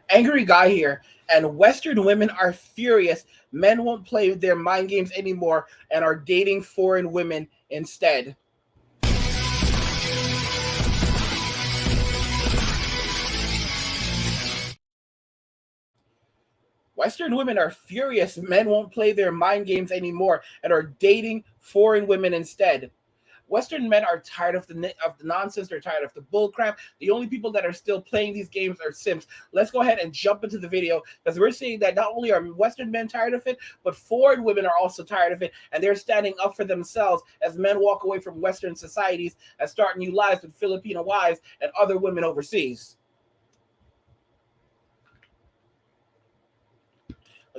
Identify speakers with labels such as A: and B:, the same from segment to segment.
A: Angry guy here. And Western women are furious. Men won't play their mind games anymore and are dating foreign women instead. Western women are furious. Men won't play their mind games anymore and are dating foreign women instead. Western men are tired of the nonsense. They're tired of the bull crap. The only people that are still playing these games are simps. Let's go ahead and jump into the video because we're seeing that not only are Western men tired of it, but foreign women are also tired of it, and they're standing up for themselves as men walk away from Western societies and start new lives with Filipino wives and other women overseas.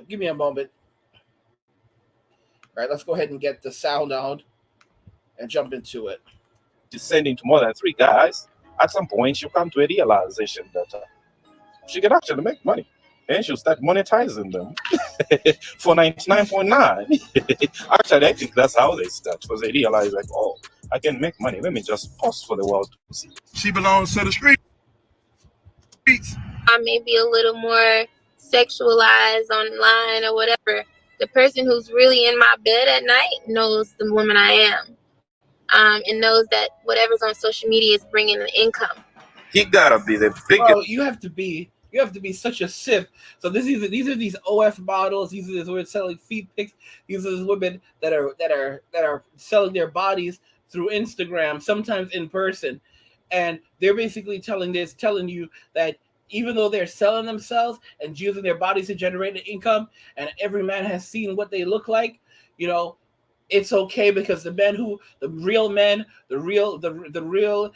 A: Give me a moment. All right, let's go ahead and get the sound out and jump into it.
B: Descending to more than three guys, at some point she'll come to a realization that she can actually make money. And she'll start monetizing them for 99.9. Actually, I think that's how they start, because they realize, like, oh, I can make money. Let me just post for the world to see.
C: She belongs to the streets.
D: I may be a little more sexualized online or whatever. The person who's really in my bed at night knows the woman I am. And knows that whatever's on social media is bringing an income.
B: He gotta be the biggest.
A: Oh, you have to be such a simp. So these are these OF models. These are women selling feet pics. These are women that are selling their bodies through Instagram, sometimes in person, and they're basically telling you that even though they're selling themselves and using their bodies to generate an income, and every man has seen what they look like, you know, it's okay because the real men, the real NIGGAs,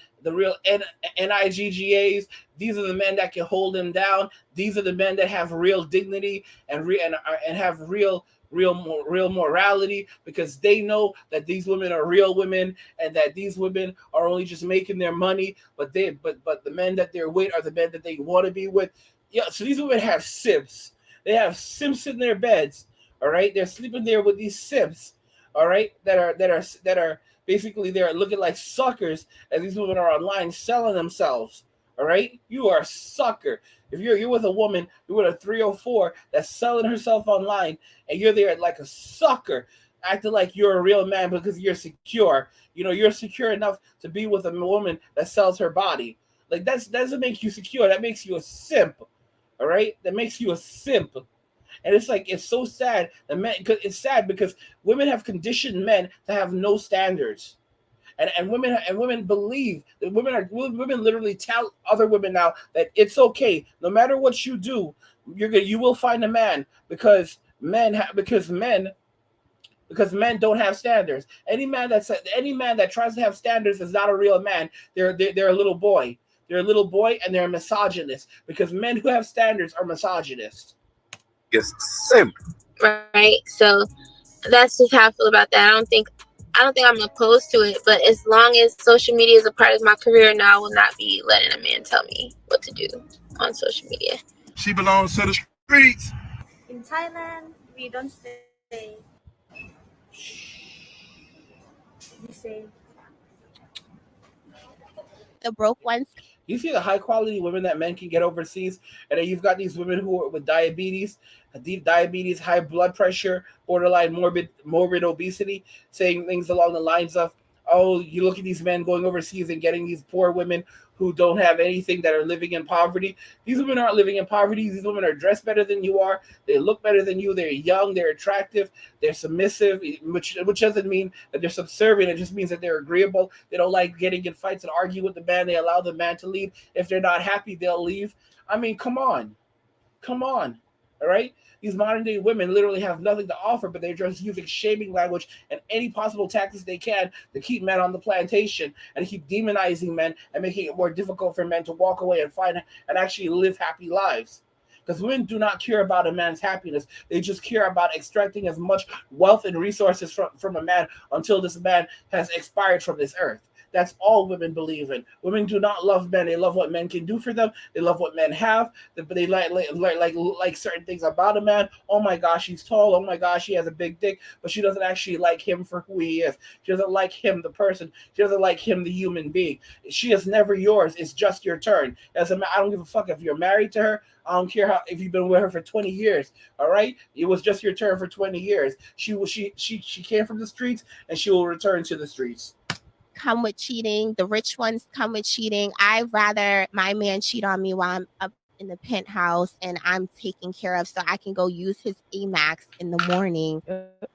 A: these are the men that can hold them down. These are the men that have real dignity and have real morality, because they know that these women are real women and that these women are only just making their money, but the men that they're with are the men that they want to be with. Yeah, so these women have simps. They have simps in their beds. All right, they're sleeping there with these simps. All right, that are basically they're looking like suckers, and these women are online selling themselves. All right, you are a sucker. If you're with a woman, you're with a 304 that's selling herself online, and you're there like a sucker, acting like you're a real man because you're secure. You know, you're secure enough to be with a woman that sells her body. Like that doesn't make you secure. That makes you a simp. All right, that makes you a simp. And it's like, it's so sad that it's sad because women have conditioned men to have no standards. And women believe that women literally tell other women now that it's okay, no matter what you do, you will find a man, because men don't have standards. Any man that tries to have standards is not a real man. They're a little boy. They're a little boy, and they're a misogynist, because men who have standards are misogynists.
B: It's simp.
D: Right. So that's just how I feel about that. I don't think I'm opposed to it, but as long as social media is a part of my career now, I will not be letting a man tell me what to do on social media.
C: She belongs to the streets.
E: In Thailand, we don't say. We say
F: the broke ones.
A: You see the high quality women that men can get overseas, and then you've got these women who are with diabetes, high blood pressure, borderline morbid obesity, saying things along the lines of, oh, you look at these men going overseas and getting these poor women who don't have anything, that are living in poverty. These women aren't living in poverty. These women are dressed better than you are. They look better than you. They're young. They're attractive. They're submissive, which doesn't mean that they're subservient. It just means that they're agreeable. They don't like getting in fights and argue with the man. They allow the man to leave. If they're not happy, they'll leave. I mean, come on. All right? These modern day women literally have nothing to offer, but they're just using shaming language and any possible tactics they can to keep men on the plantation and keep demonizing men and making it more difficult for men to walk away and find and actually live happy lives. Because women do not care about a man's happiness. They just care about extracting as much wealth and resources from a man until this man has expired from this earth. That's all women believe in. Women do not love men. They love what men can do for them. They love what men have. But they like certain things about a man. Oh my gosh, he's tall. Oh my gosh, he has a big dick. But she doesn't actually like him for who he is. She doesn't like him, the person. She doesn't like him, the human being. She is never yours. It's just your turn. I don't give a fuck if you're married to her. I don't care if you've been with her for 20 years. All right, it was just your turn for 20 years. She came from the streets, and she will return to the streets.
F: Come with cheating. The rich ones come with cheating. I'd rather my man cheat on me while I'm up in the penthouse and I'm taken care of, so I can go use his Amex in the morning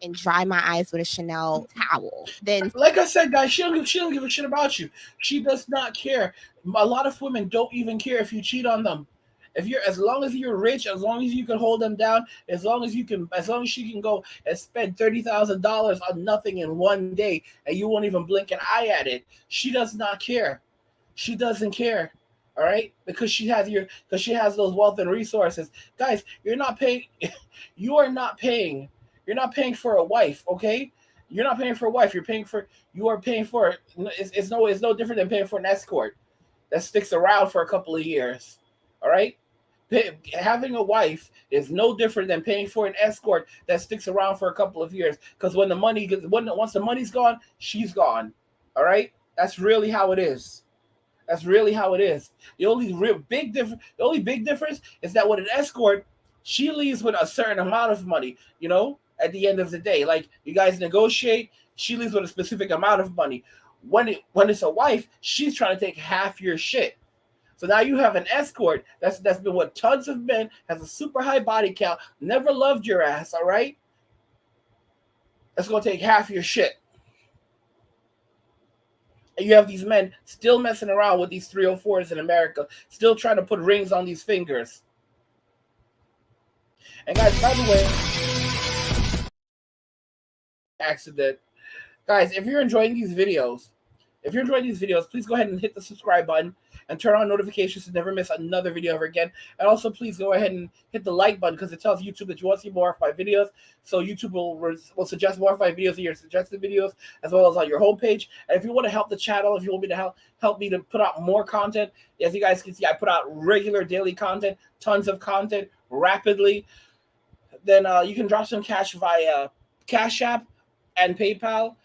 F: and dry my eyes with a Chanel towel. Then,
A: like I said, guys, she don't give a shit about you. She does not care. A lot of women don't even care if you cheat on them. As long as you're rich, as long as you can hold them down, as long as she can go and spend $30,000 on nothing in one day, and you won't even blink an eye at it, she does not care. She doesn't care. All right, because she has those wealth and resources. Guys, you're not paying for a wife, okay? You're not paying for a wife. You are paying for it's no different than paying for an escort that sticks around for a couple of years. All right, having a wife is no different than paying for an escort that sticks around for a couple of years. Because once the money's gone, she's gone. All right, that's really how it is. That's really how it is. The only big difference is that with an escort, she leaves with a certain amount of money. At the end of the day, like you guys negotiate, she leaves with a specific amount of money. When it's a wife, she's trying to take half your shit. So now you have an escort that's been with tons of men, has a super high body count, never loved your ass. All right, that's gonna take half your shit. And you have these men still messing around with these 304s in America, still trying to put rings on these fingers. And guys, by the way, accident. Guys, if you're enjoying these videos, please go ahead and hit the subscribe button and turn on notifications to never miss another video ever again. And also, please go ahead and hit the like button because it tells YouTube that you want to see more of my videos. So YouTube will suggest more of my videos in your suggested videos as well as on your homepage. And if you want to help the channel, if you want me to help me to put out more content, as you guys can see, I put out regular daily content, tons of content rapidly. Then you can drop some cash via Cash App and PayPal,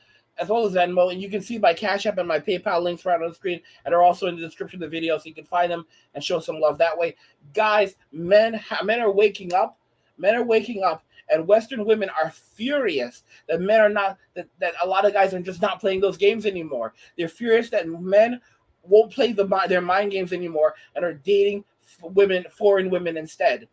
A: as well as Venmo, and you can see my Cash App and my PayPal links right on the screen, and they're also in the description of the video, so you can find them and show some love that way. Guys, men are waking up. Men are waking up, and Western women are furious that men are not that a lot of guys are just not playing those games anymore. They're furious that men won't play their mind games anymore and are dating foreign women instead.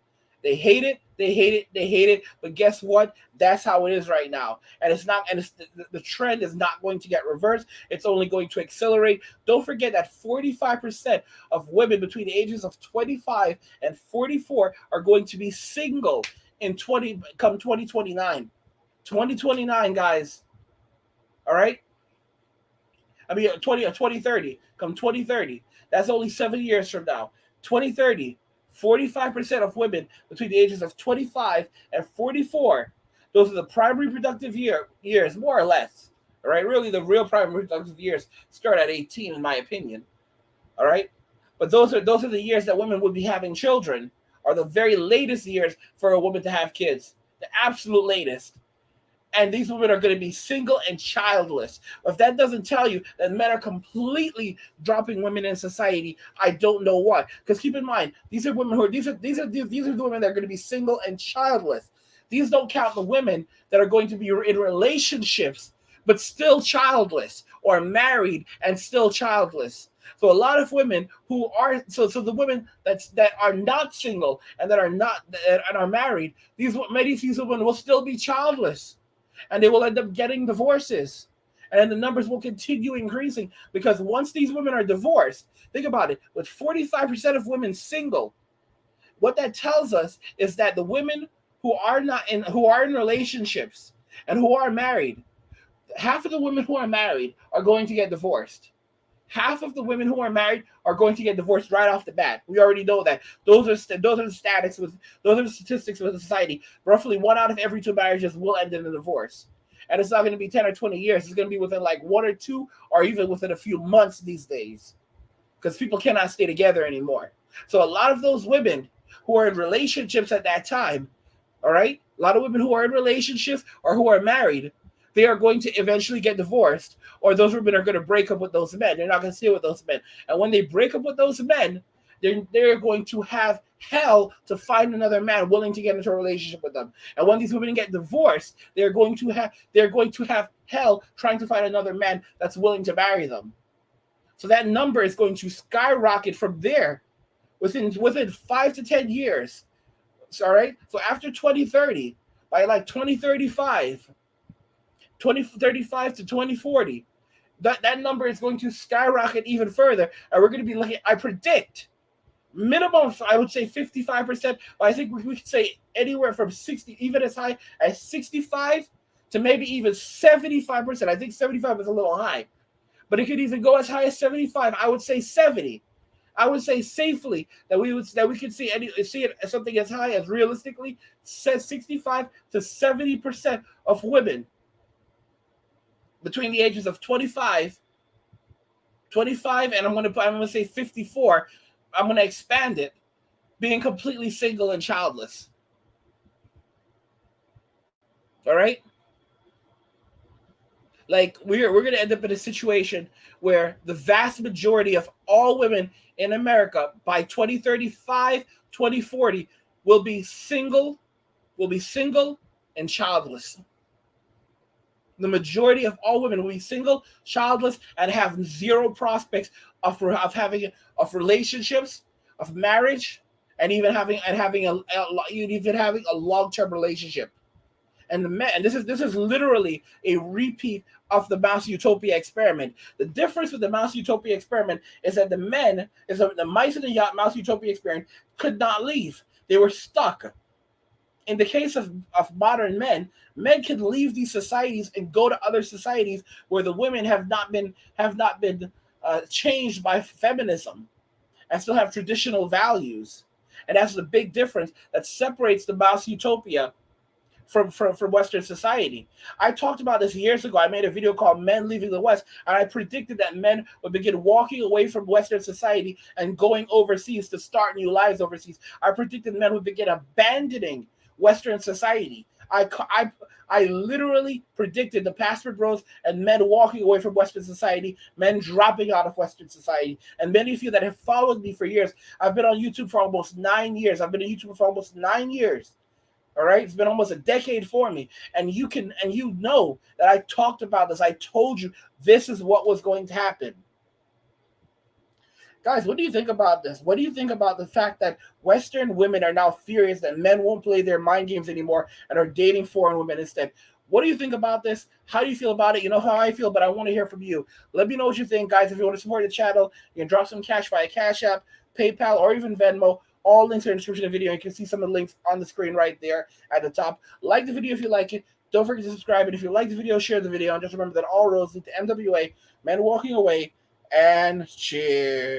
A: They hate it. They hate it. But guess what? That's how it is right now. And the trend is not going to get reversed. It's only going to accelerate. Don't forget that 45% of women between the ages of 25 and 44 are going to be single come 2029. 2029, guys. All right? 2030. Come 2030. That's only 7 years from now. 2030. 45% of women between the ages of 25 and 44, those are the prime reproductive years, more or less. All right, really, the real prime reproductive years start at 18, in my opinion. All right, but those are the years that women would be having children, are the very latest years for a woman to have kids, the absolute latest. And these women are going to be single and childless. If that doesn't tell you that men are completely dropping women in society, I don't know what. Because keep in mind, these are women these are the women that are going to be single and childless. These don't count the women that are going to be in relationships but still childless, or married and still childless. So a lot of women who are the women that are not single and that are married, many of these women will still be childless. And they will end up getting divorces. And the numbers will continue increasing because once these women are divorced, think about it, with 45% of women single, what that tells us is that the women who are in relationships and who are married, half of the women who are married are going to get divorced. Half of the women who are married are going to get divorced right off the bat. We already know that. Those are the statistics with society. Roughly 1 out of every 2 marriages will end in a divorce. And it's not going to be 10 or 20 years. It's going to be within like 1 or 2 or even within a few months these days, because people cannot stay together anymore. So a lot of those women who are in relationships at that time, all right, a lot of women who are in relationships or who are married, they are going to eventually get divorced, or those women are going to break up with those men. They're not going to stay with those men. And when they break up with those men, they're going to have hell to find another man willing to get into a relationship with them. And when these women get divorced, they're going to have hell trying to find another man that's willing to marry them. So that number is going to skyrocket from there within 5 to 10 years. All right. So after 2030, by like 2035 to 2040, that number is going to skyrocket even further. And we're going to be looking, I predict, minimum, I would say 55%, but I think we could say anywhere from 60, even as high as 65 to maybe even 75%. I think 75 is a little high, but it could even go as high as 75. I would say 70. I would say safely that we could see it as something as high as realistically 65 to 70% of women between the ages of 25 and I'm going to say 54. I'm going to expand it, being completely single and childless. All right? Like we're going to end up in a situation where the vast majority of all women in America by 2035, 2040 will be single and childless. The majority of all women will be single, childless, and have zero prospects of relationships, of marriage, and even having a long-term relationship. And this is literally a repeat of the Mouse Utopia experiment. The difference with the Mouse Utopia experiment is that the mice in the Mouse Utopia experiment could not leave. They were stuck. In the case of modern men can leave these societies and go to other societies where the women have not been changed by feminism and still have traditional values. And that's the big difference that separates the Mouse Utopia from Western society. I talked about this years ago. I made a video called Men Leaving the West, and I predicted that men would begin walking away from Western society and going overseas to start new lives overseas. I predicted men would begin abandoning Western society. I literally predicted the Passport Bros and men walking away from Western society, men dropping out of Western society. And many of you that have followed me for years, I've been on YouTube for almost 9 years. I've been a YouTuber for almost 9 years. All right, it's been almost a decade for me, and you know that I talked about this. I told you this is what was going to happen. Guys, what do you think about this? What do you think about the fact that Western women are now furious that men won't play their mind games anymore and are dating foreign women instead? What do you think about this? How do you feel about it? You know how I feel, but I want to hear from you. Let me know what you think, guys. If you want to support the channel, you can drop some cash via Cash App, PayPal, or even Venmo. All links are in the description of the video. You can see some of the links on the screen right there at the top. Like the video if you like it. Don't forget to subscribe. And if you like the video, share the video. And just remember that all roads lead to MWA, Men Walking Away, and cheers.